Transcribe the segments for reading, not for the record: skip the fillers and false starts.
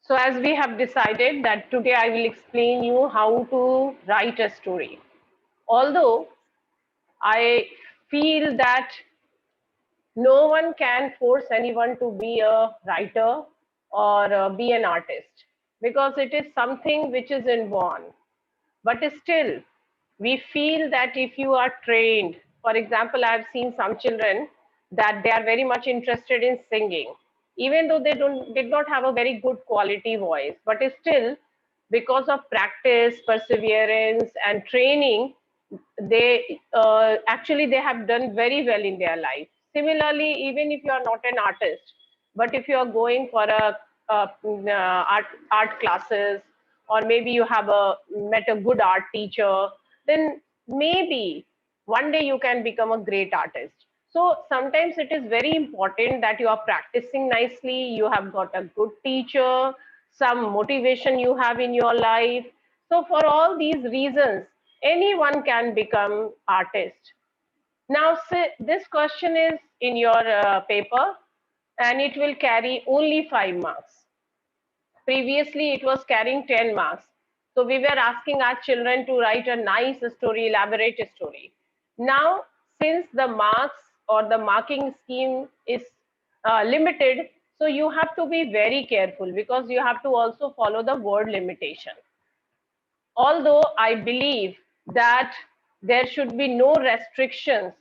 So as we have decided that today I will explain you how to write a story. Although I feel that no one can force anyone to be a writer or be an artist because it is something which is inborn. But still, we feel that if you are trained, for example, I've seen some children that they are very much interested in singing, even though they did not have a very good quality voice, but still, because of practice, perseverance, and training, they actually they have done very well in their life. Similarly, even if you are not an artist, but if you are going for art classes, or maybe you have met a good art teacher, then maybe one day you can become a great artist. So sometimes it is very important that you are practicing nicely, you have got a good teacher, some motivation you have in your life. So for all these reasons, anyone can become artist. Now, this question is in your paper, and it will carry only 5 marks. Previously, it was carrying 10 marks. So we were asking our children to write a nice story, elaborate story. Now, since the marks or the marking scheme is limited, so you have to be very careful because you have to also follow the word limitation. Although I believe that there should be no restrictions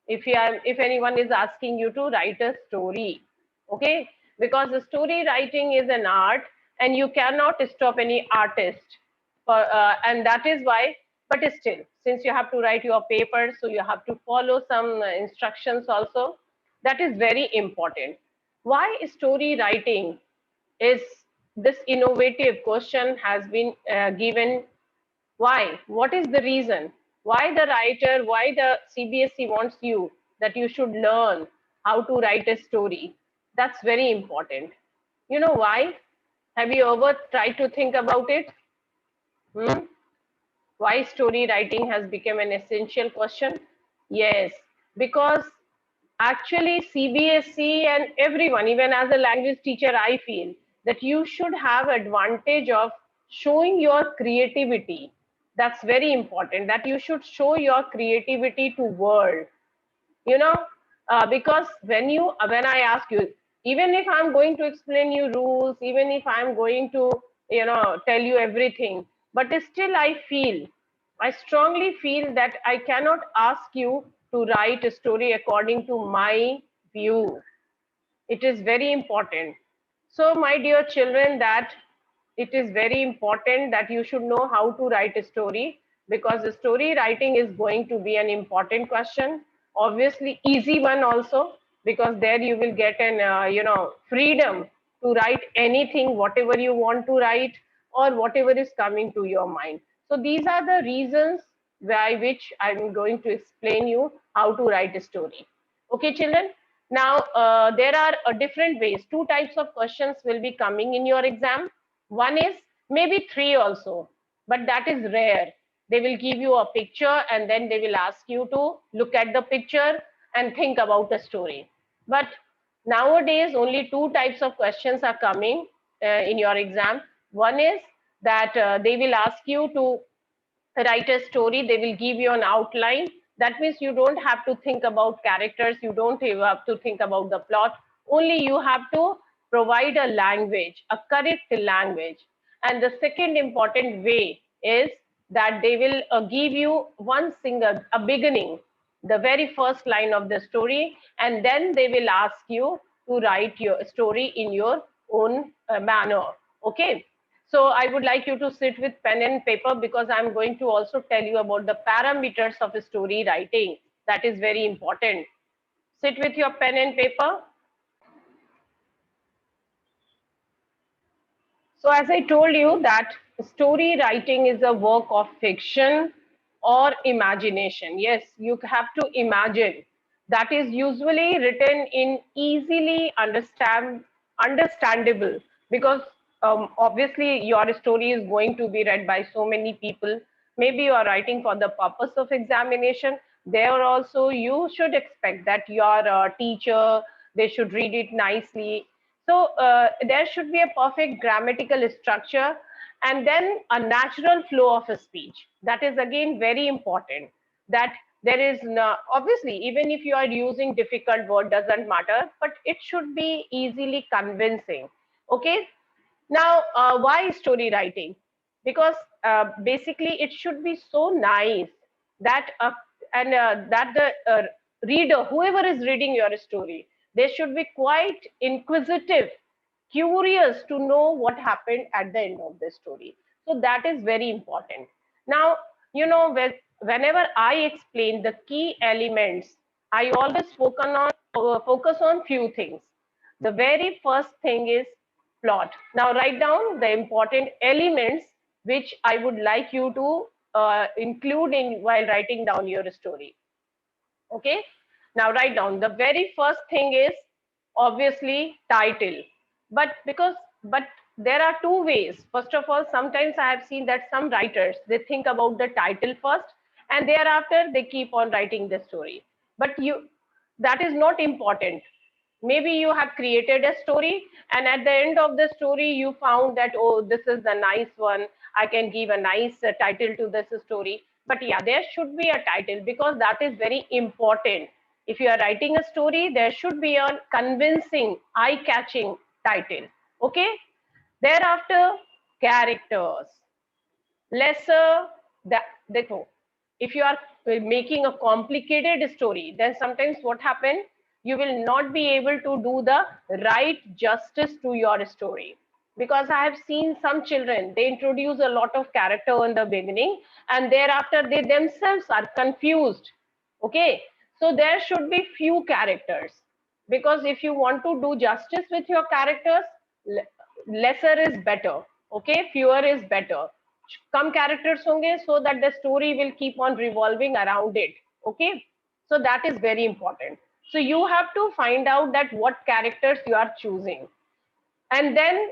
if anyone is asking you to write a story, okay? Because the story writing is an art, and you cannot stop any artist. And that is why, but still, since you have to write your paper, so you have to follow some instructions also. That is very important. Why story writing is this innovative question has been given. Why? What is the reason? Why the writer, why the CBSE wants you that you should learn how to write a story? That's very important. You know why? Have you ever tried to think about it? Hmm? Why story writing has become an essential question? Yes, because actually CBSE and everyone, even as a language teacher, I feel that you should have advantage of showing your creativity. That's very important, that you should show your creativity to world, you know, because when I ask you, even if I'm going to explain you rules, even if I'm going to tell you everything, but still I strongly feel that I cannot ask you to write a story according to my view. It is very important. So my dear children, that it is very important that you should know how to write a story, because the story writing is going to be an important question. Obviously easy one also, because there you will get an freedom to write anything whatever you want to write, or whatever is coming to your mind. So these are the reasons by which I'm going to explain you how to write a story. Okay, children. Now, there are different ways. Two types of questions will be coming in your exam. One is maybe three also, but that is rare. They will give you a picture and then they will ask you to look at the picture and think about the story. But nowadays, only two types of questions are coming in your exam. One is that they will ask you to write a story. They will give you an outline. That means you don't have to think about characters, you don't have to think about the plot. Only you have to provide a language, a correct language. And the second important way is that they will give you one single a beginning, the very first line of the story, and then they will ask you to write your story in your own manner. Okay, so I would like you to sit with pen and paper, because I'm going to also tell you about the parameters of story writing. That is very important. Sit with your pen and paper. So as I told you that story writing is a work of fiction or imagination. Yes, you have to imagine. That is usually written in easily understandable, because obviously your story is going to be read by so many people. Maybe you are writing for the purpose of examination. There also you should expect that your teacher, they should read it nicely. So there should be a perfect grammatical structure, and then a natural flow of a speech. That is again very important. That there is no, obviously, even if you are using difficult word, doesn't matter, but it should be easily convincing. Okay. Now, why story writing? Because basically it should be so nice that that the reader, whoever is reading your story, they should be quite inquisitive, curious to know what happened at the end of the story. So that is very important. Now, whenever I explain the key elements, I always focus on few things. The very first thing is plot. Now write down the important elements which I would like you to include in while writing down your story. Okay. Now write down. The very first thing is obviously title. But there are two ways. First of all, sometimes I have seen that some writers, they think about the title first and thereafter they keep on writing the story. But that is not important. Maybe you have created a story and at the end of the story you found that, oh, this is the nice one, I can give a nice title to this story. But yeah, there should be a title because that is very important. If you are writing a story, there should be a convincing, eye catching title. Okay. Thereafter, characters. Lesser that, देखो, if you are making a complicated story, then sometimes what happen, you will not be able to do the right justice to your story. Because I have seen some children, they introduce a lot of character in the beginning and thereafter they themselves are confused. Okay, so there should be few characters, because if you want to do justice with your characters, lesser is better. Okay, fewer is better. Come characters होंगे so that the story will keep on revolving around it. Okay, so that is very important. So you have to find out that what characters you are choosing, and then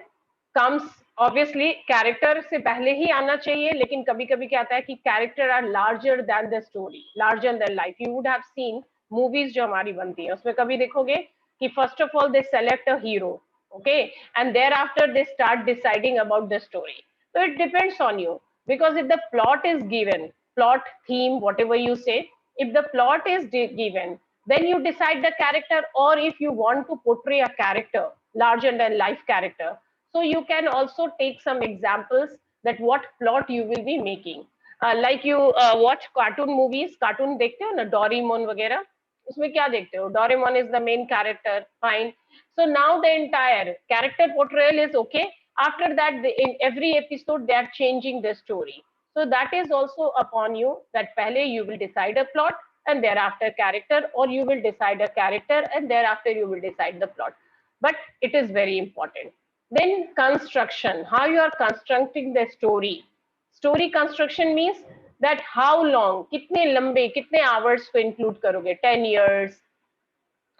comes obviously character से पहले ही आना चाहिए, लेकिन कभी कभी क्या आता है कि character are larger than the story, larger than life. You would have seen movies जो हमारी बनती है उसमें कभी देखोगे कि first of all they select a hero, okay, and thereafter they start deciding about the story. So it depends on you, because if the plot is given, plot, theme, whatever you say, if the plot is given, then you decide the character. Or if you want to portray a character, larger than life character, so you can also take some examples that what plot you will be making. Like you watch cartoon movies, cartoon देखते हो ना, Doraemon वगैरह, उसमें क्या देखते हो, Doraemon is the main character, fine. So now the entire character portrayal is okay. After that, in every episode they are changing the story. So that is also upon you, that pehle you will decide a plot and thereafter character, or you will decide a character and thereafter you will decide the plot. But it is very important. Then construction, how you are constructing the story. Story construction means that how long, कितने लंबे, कितने hours को include करोगे, 10 years,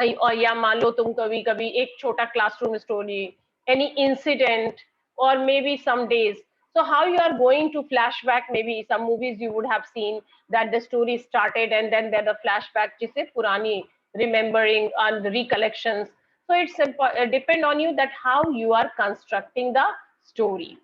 और या मान लो तुम कभी कभी एक छोटा classroom story, any incident, or maybe some days. So how you are going to flashback, maybe some movies you would have seen that the story started and then there the flashback, जिसे पुरानी remembering and recollections. So it's depend on you that how you are constructing the story.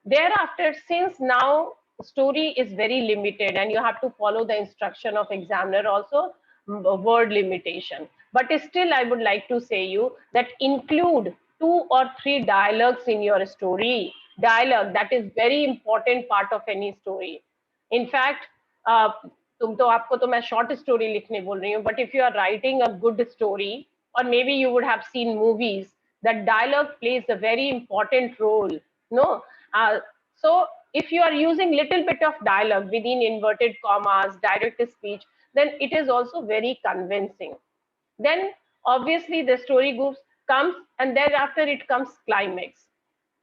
Thereafter, since now story is very limited and you have to follow the instruction of examiner also, word limitation. But still, I would like to say you that include 2 or 3 dialogues in your story. Dialogue, that is very important part of any story. In fact, तुम तो आपको तो मैं short story लिखने बोल रही हूँ, but if you are writing a good story, or maybe you would have seen movies, that dialogue plays a very important role. No, so if you are using little bit of dialogue within inverted commas, direct speech, then it is also very convincing. Then obviously the story comes, and thereafter it comes climax.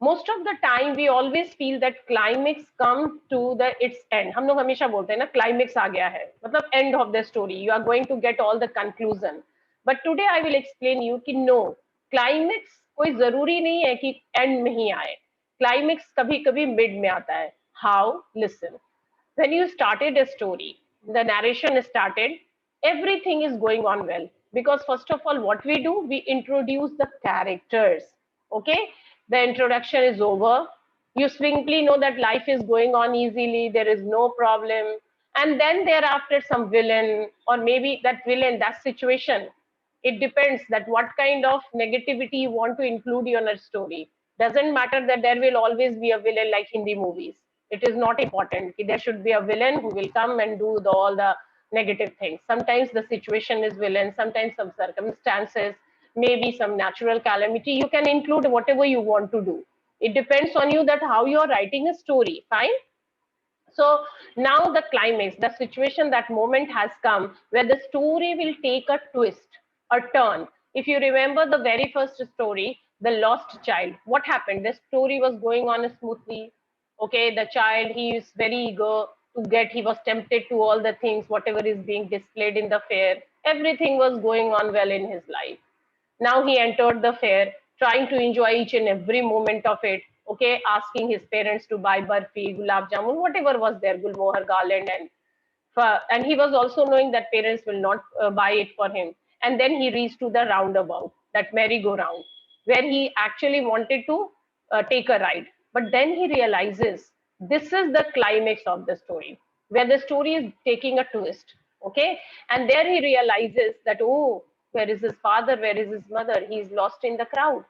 Most of the time we always feel that climax come to the its end. हम लोग हमेशा बोलते हैं ना, climax आ गया है, मतलब end of the story. You are going to get all the conclusion. But today I will explain you कि no, climax कोई जरूरी नहीं है कि end में ही आए. Climax कभी कभी mid में आता है. How? Listen. When you started a story, the narration started, everything is going on well. Because first of all, what we do, we introduce the characters. Okay, the introduction is over. You simply know that life is going on easily, there is no problem. And then thereafter, some villain, or maybe that villain, that situation. It depends that what kind of negativity you want to include in your story. Doesn't matter that there will always be a villain like Hindi movies. It is not important. There should be a villain who will come and do all the negative things. Sometimes the situation is villain, sometimes some circumstances, maybe some natural calamity. You can include whatever you want to do. It depends on you that how you're writing a story. Fine. So now the climax, the situation, that moment has come where the story will take a twist, a turn. If you remember the very first story, The Lost Child, what happened? The story was going on smoothly. Okay, the child, he is very eager to get, he was tempted to all the things, whatever is being displayed in the fair. Everything was going on well in his life. Now he entered the fair, trying to enjoy each and every moment of it. Okay, asking his parents to buy barfi, gulab jamun, whatever was there, gulmohar, garland, and he was also knowing that parents will not buy it for him. And then he reached to the roundabout, that merry-go-round, where he actually wanted to take a ride. But then he realizes this is the climax of the story, where the story is taking a twist. Okay, and there he realizes that, oh, where is his father? Where is his mother? He's lost in the crowd.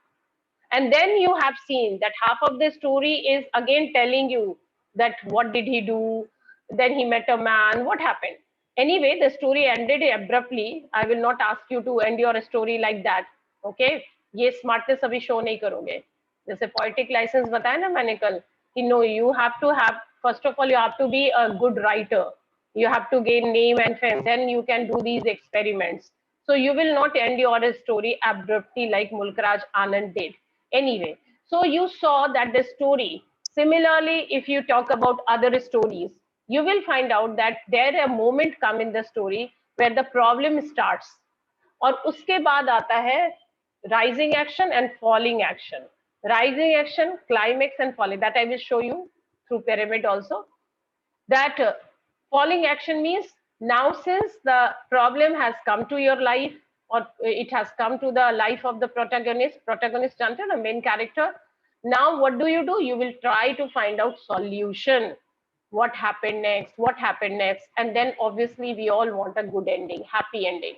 And then you have seen that half of the story is again telling you that what did he do, then he met a man, what happened. Anyway, the story ended abruptly. I will not ask you to end your story like that. Okay, ये smartness अभी show नहीं करोगे. जैसे poetic license बताया ना मैंने कल, कि no, you have to have, first of all, you have to be a good writer. You have to gain name and fame, then you can do these experiments. So you will not end your story abruptly like Mulkraj Anand did. Anyway, so you saw that the story, similarly, if you talk about other stories, you will find out that there a moment come in the story where the problem starts. और उसके बाद आता है rising action and falling action. Rising action, climax and falling. That I will show you through pyramid also. That falling action means now since the problem has come to your life, or it has come to the life of the protagonist जानते हो ना, main character. Now what do? You will try to find out solution. What happened next? What happened next? And then obviously we all want a good ending, happy ending.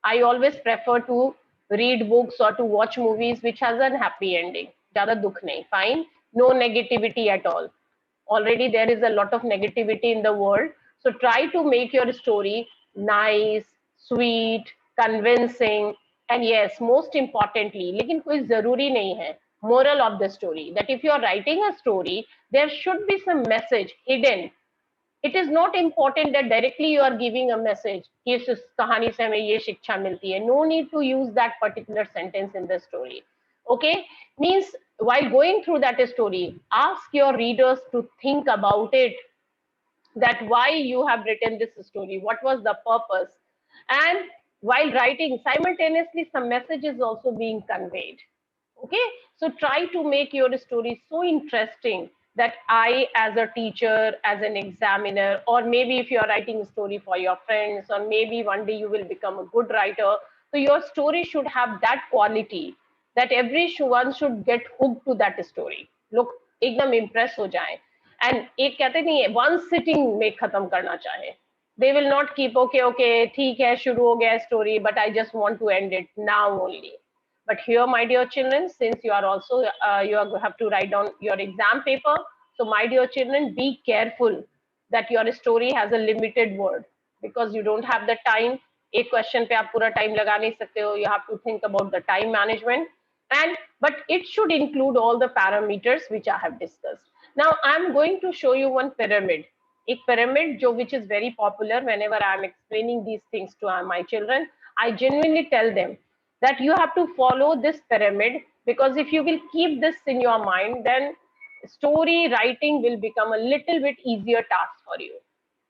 I always prefer to read books or to watch movies which has a happy ending. ज़्यादा दुख नहीं. Fine. No negativity at all. Already there is a lot of negativity in the world. So try to make your story nice, sweet, convincing, and yes, most importantly, लेकिन कोई जरूरी नहीं है. Moral of the story, that if you are writing a story, there should be some message hidden. It is not important that directly you are giving a message कि इस कहानी से हमें ये शिक्षा मिलती है. No need to use that particular sentence in the story. Okay, means while going through that story, ask your readers to think about it, that why you have written this story, what was the purpose. And while writing, simultaneously some message is also being conveyed. Okay, so try to make your story so interesting that I, as a teacher, as an examiner, or maybe if you are writing a story for your friends, or maybe one day you will become a good writer, so your story should have that quality that everyone should get hooked to that story. Look, एकदम impress हो जाए. And एक कहते नहीं है one sitting में खत्म करना चाहे. They will not keep okay, ठीक है, शुरू हो गया story, but I just want to end it now only. But here, my dear children, since you are also have to write down your exam paper, so my dear children, be careful that your story has a limited word, because you don't have the time. एक question पे आप पूरा time लगा नहीं सकते हो. You have to think about the time management, and but it should include all the parameters which I have discussed. Now I am going to show you one pyramid. एक pyramid जो which is very popular. Whenever I am explaining these things to my children, I genuinely tell them that you have to follow this pyramid, because if you will keep this in your mind, then story writing will become a little bit easier task for you.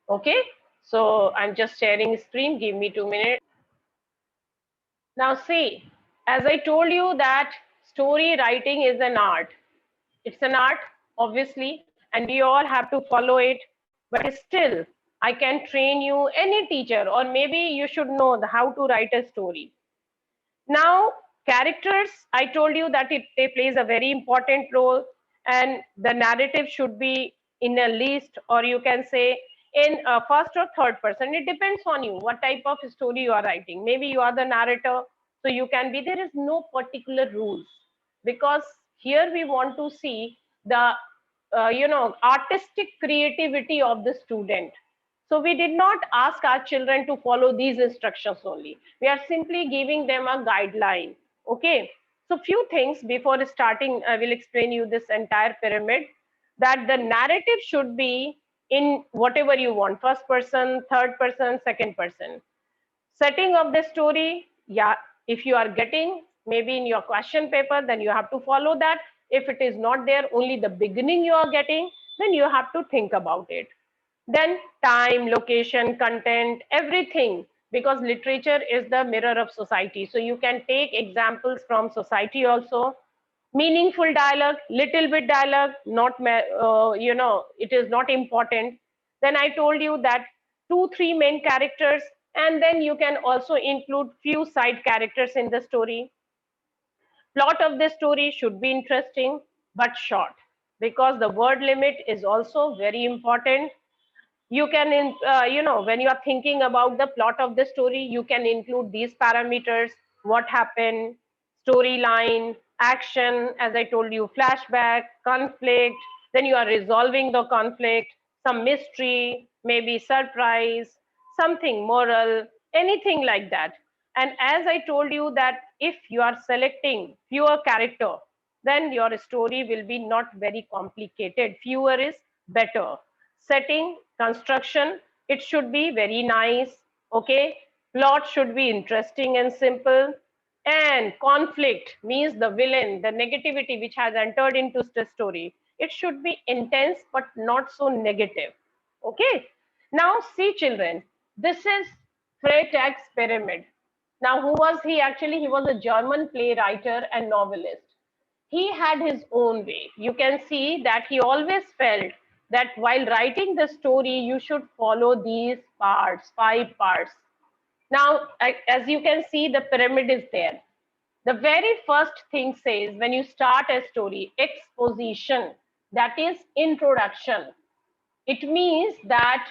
Okay, so I'm just sharing screen, give me 2 minutes. Now see, as I told you that story writing is an art. It's an art, obviously, and we all have to follow it. But still, I can train you, any teacher, or maybe you should know how to write a story. Now, Characters, I told you that they plays a very important role, and the narrative should be in a list, or you can say in first or third person. It depends on you what type of story you are writing. Maybe you are the narrator, so you can be. There is no particular rules, because here we want to see the artistic creativity of the student. So we did not ask our children to follow these instructions only. We are simply giving them a guideline. Okay. So few things before starting, I will explain you this entire pyramid, that the narrative should be in whatever you want, first person, third person, second person. Setting of the story, yeah, if you are getting maybe in your question paper, then you have to follow that. If it is not there, only the beginning you are getting, then you have to think about it. Then time, location, content, everything, because literature is the mirror of society. So you can take examples from society also. Meaningful dialogue, little bit dialogue, not it is not important. Then I told you that 2 3 main characters, and then you can also include few side characters in the story. Plot of the story should be interesting but short, because the word limit is also very important. You can when you are thinking about the plot of the story, you can include these parameters: what happened, storyline, action, as I told you, flashback, conflict, then you are resolving the conflict, some mystery, maybe surprise, something moral, anything like that. And as I told you that if you are selecting fewer character, then your story will be not very complicated. Fewer is better. Setting, construction, it should be very nice. Okay. Plot should be interesting and simple. And conflict means the villain, the negativity which has entered into the story, it should be intense but not so negative. Okay. Now see children, this is Freytag's pyramid. Now who was he? Actually, he was a German playwright and novelist. He had his own way. You can see that he always felt that while writing the story, you should follow these parts, 5 parts. Now, as you can see, the pyramid is there. The very first thing says, when you start a story, exposition, that is introduction. It means that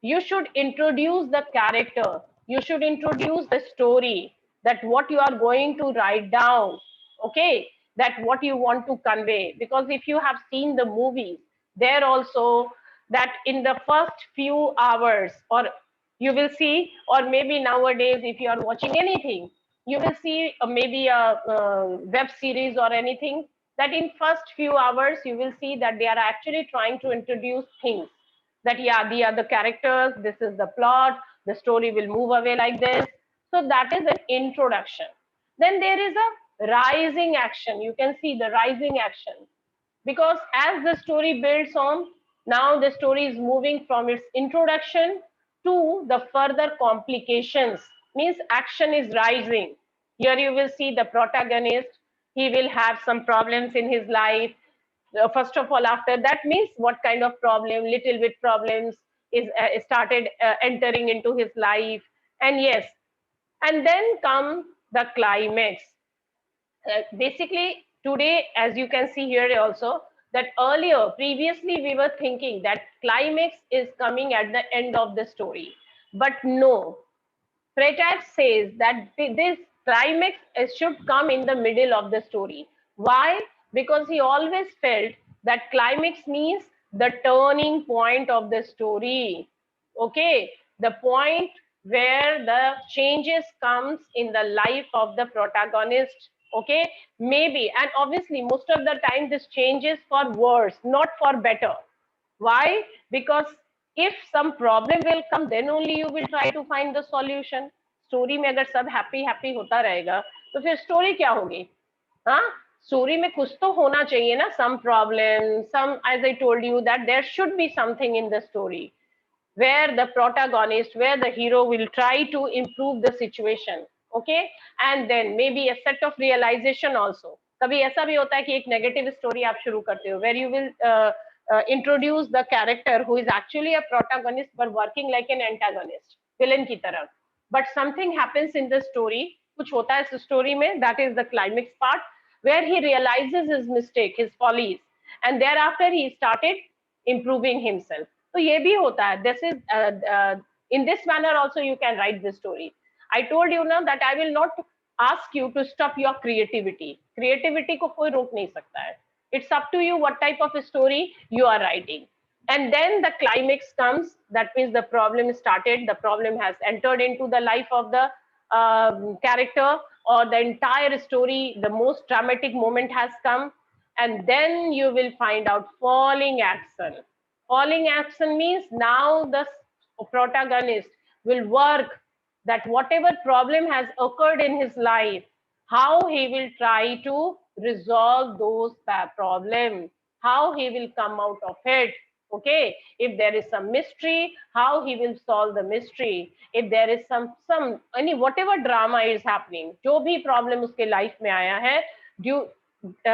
you should introduce the character, you should introduce the story, that what you are going to write down. Okay, that what you want to convey. Because if you have seen the movies, there also, that in the first few hours, or you will see, or maybe nowadays if you are watching anything, you will see maybe a web series or anything, that in first few hours you will see that they are actually trying to introduce things, that yeah, they are the characters, this is the plot, the story will move away like this. So that is an introduction. Then there is a rising action. You can see the rising action, because as the story builds on, now the story is moving from its introduction to the further complications, means action is rising. Here you will see the protagonist, he will have some problems in his life. First of all, after that, means what kind of problem, little bit problems is started entering into his life. And yes, and then come the climax. Basically today, as you can see here also, that earlier previously we were thinking that climax is coming at the end of the story, but no, Freytag says that this climax should come in the middle of the story. Why? Because he always felt that climax means the turning point of the story. Okay, the point where the changes comes in the life of the protagonist. Okay, maybe, and obviously most of the time this changes for worse, not for better. Why? Because if some problem will come, then only you will try to find the solution. Story में अगर सब happy happy होता रहेगा, तो फिर story क्या होगी? हाँ, स्टोरी में कुछ तो होना चाहिए ना, some problem, some, as I told you that there should be something in the story where the protagonist, where the hero will try to improve the situation. Okay, and then maybe a set of realization also. कभी ऐसा भी होता है कि एक negative story आप शुरू करते हो, where you will introduce the character who is actually a protagonist but working like an antagonist, villain की तरह. But something happens in the story कुछ होता है इस स्टोरी में, that is the climax part where he realises his mistake, his follies, and thereafter he started improving himself. तो ये भी होता है. This is in this manner also you can write this story. I told you now that I will not ask you to stop your creativity. Creativity को कोई रोक नहीं सकता है. It's up to you what type of a story you are writing. And then the climax comes. That means the problem started. The problem has entered into the life of the character, or the entire story. The most dramatic moment has come, and then you will find out falling action. Falling action means now the protagonist will work that whatever problem has occurred in his life, how he will try to resolve those problem, how he will come out of it. Okay, if there is some mystery, how he will solve the mystery. If there is some any whatever drama is happening, जो भी problem उसके life में आया है, due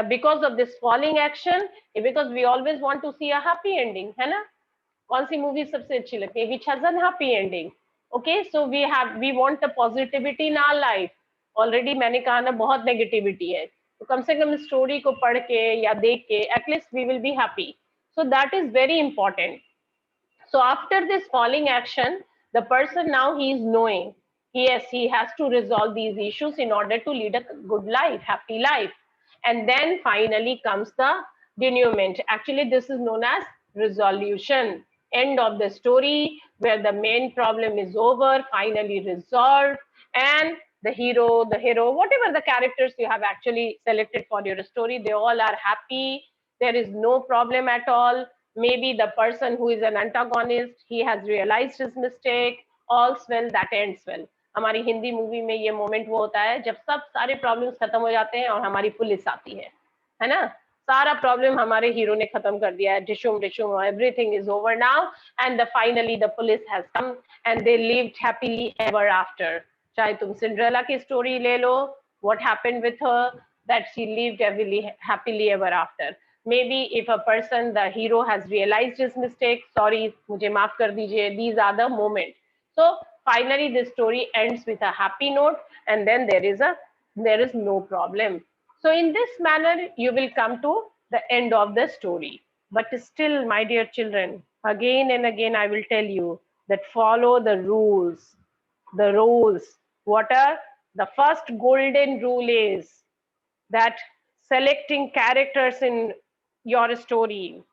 because of this falling action, because we always want to see a happy ending, है ना? कौन सी movie सबसे अच्छी लगती है? Which has a happy ending. Okay, so we want the positivity in our life. Already मैंने कहा ना बहुत negativity है, तो कम से कम स्टोरी को पढ़ के या देख के at least we will be happy. So that is very important. So after this falling action, the person now he is knowing, yes, he has to resolve these issues in order to lead a good life, happy life. And then finally comes the denouement. Actually, this is known as resolution. End of the story where the main problem is over, finally resolved, and the hero, whatever the characters you have actually selected for your story, they all are happy. There is no problem at all. Maybe the person who is an antagonist, he has realized his mistake. All's well that ends well. हमारी Hindi movie में ये moment वो होता है जब सब सारे problems खत्म हो जाते हैं और हमारी पुलिस आती है ना? सारा प्रॉब्लम हमारे हीरो ने खत्म कर दिया है, डिशुम डिशुम, everything is over now, and finally the police has come and they lived happily ever after. चाहे तुम सिंड्रेला की स्टोरी ले लो, what happened with her, that she lived happily ever after. Maybe if a person, the hero has realized his mistake, sorry, मुझे माफ कर दीजिए, these are the moments. So finally this story ends with a happy note, and then there is no problem. So in this manner you will come to the end of the story. But still, my dear children, again and again I will tell you that follow the rules. The rules, what are the first golden rule is that selecting characters in your story.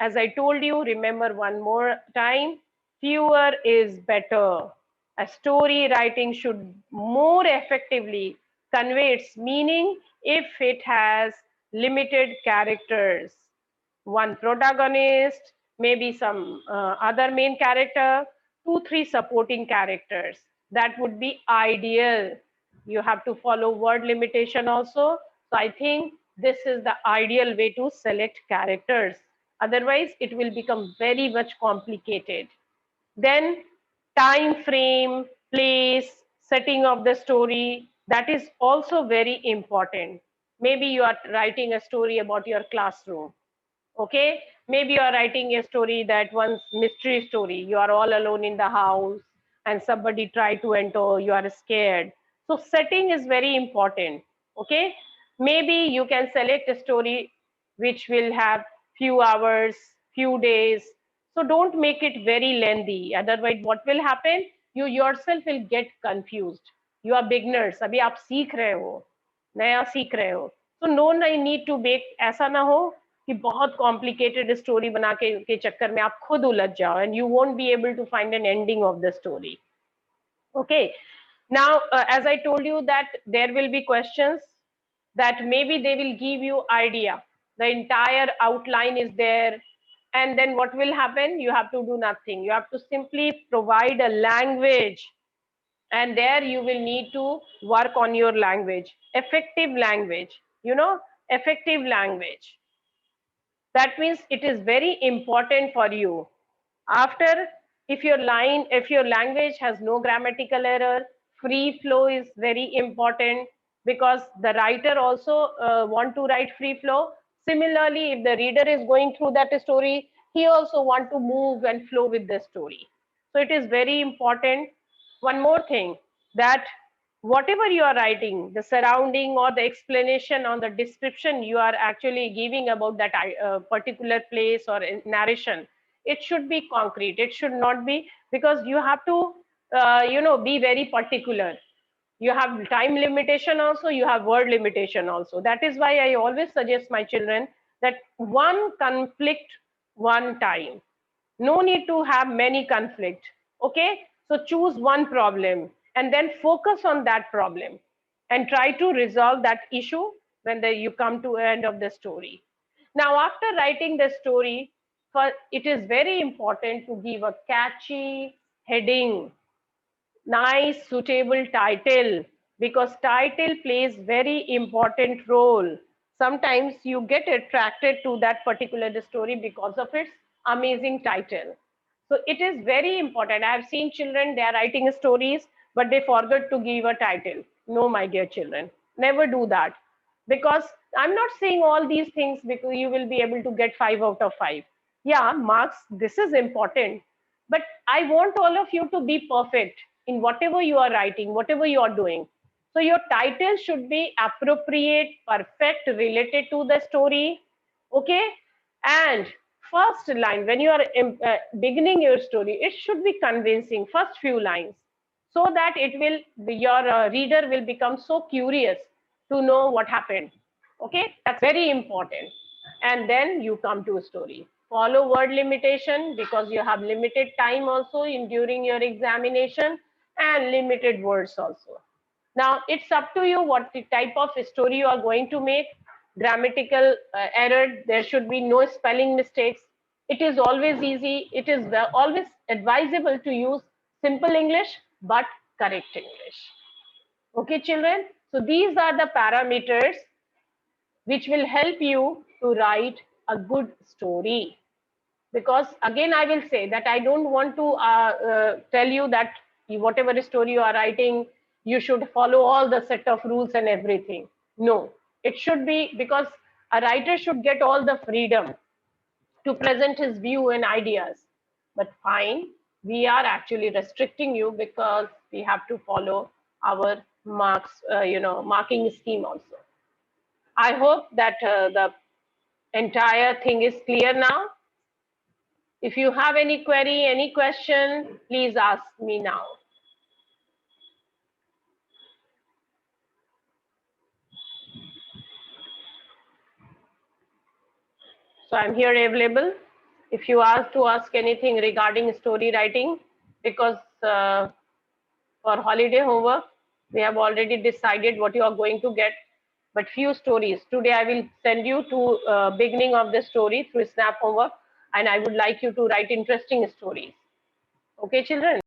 As I told you, remember one more time, fewer is better. A story writing should more effectively convey its meaning if it has limited characters. One protagonist, maybe some other main character, 2-3 supporting characters. That would be ideal. You have to follow word limitation also. So I think this is the ideal way to select characters. Otherwise, it will become very much complicated. Then time frame, place, setting of the story, that is also very important. Maybe you are writing a story about your classroom. Okay, maybe you are writing a story, that one's mystery story. You are all alone in the house and somebody tried to enter, you are scared. So setting is very important. Okay, maybe you can select a story which will have few hours, few days. So don't make it very lengthy, otherwise what will happen, you yourself will get confused. You are beginners, अभी आप सीख रहे हो, नया सीख रहे हो. So no need to make, ऐसा ना हो कि बहुत कॉम्प्लिकेटेड स्टोरी बना के चक्कर में आप खुद उलझ जाओ, and you won't be able to find an ending of the story. Okay, now as I told you that there will be questions that maybe they will give you idea, the entire outline is there, and then what will happen, you have to do nothing, you have to simply provide a language, and there you will need to work on your language, effective language, effective language. That means it is very important for you. After, if your language has no grammatical error, free flow is very important, because the writer also want to write free flow. Similarly, if the reader is going through that story, he also want to move and flow with the story. So it is very important. One more thing, that whatever you are writing, the surrounding or the explanation or the description you are actually giving about that particular place or narration, it should be concrete. It should not be, because you have to, be very particular. You have time limitation also, you have word limitation also. That is why I always suggest my children that one conflict, one time. No need to have many conflict. Okay, so choose one problem and then focus on that problem and try to resolve that issue when you come to end of the story. Now after writing the story, it is very important to give a catchy heading, nice suitable title, because title plays very important role. Sometimes you get attracted to that particular story because of its amazing title. So it is very important. I have seen children, they are writing stories but they forget to give a title. No, my dear children, never do that. Because I'm not saying all these things because you will be able to get 5 out of 5. Yeah, marks, this is important, but I want all of you to be perfect in whatever you are writing, whatever you are doing. So your title should be appropriate, perfect, related to the story. Okay. And first line, when you are beginning your story, it should be convincing, first few lines, so that it will, your reader will become so curious to know what happened. Okay, that's very important. And then you come to a story. Follow word limitation, because you have limited time also in during your examination, and limited words also. Now it's up to you what the type of story you are going to make. Grammatical error, there should be no spelling mistakes. It is always easy. It is always advisable to use simple English but correct English. Okay, children. So these are the parameters which will help you to write a good story. Because again, I will say that I don't want to tell you that whatever story you are writing, you should follow all the set of rules and everything. No, it should be, because a writer should get all the freedom to present his view and ideas. But fine, we are actually restricting you because we have to follow our marks, marking scheme also. I hope that the entire thing is clear now. If you have any query, any question, please ask me now. So I'm here available. If you ask anything regarding story writing, because for holiday homework, we have already decided what you are going to get. But few stories. Today I will send you to beginning of the story through Snap homework, and I would like you to write interesting stories. Okay, children?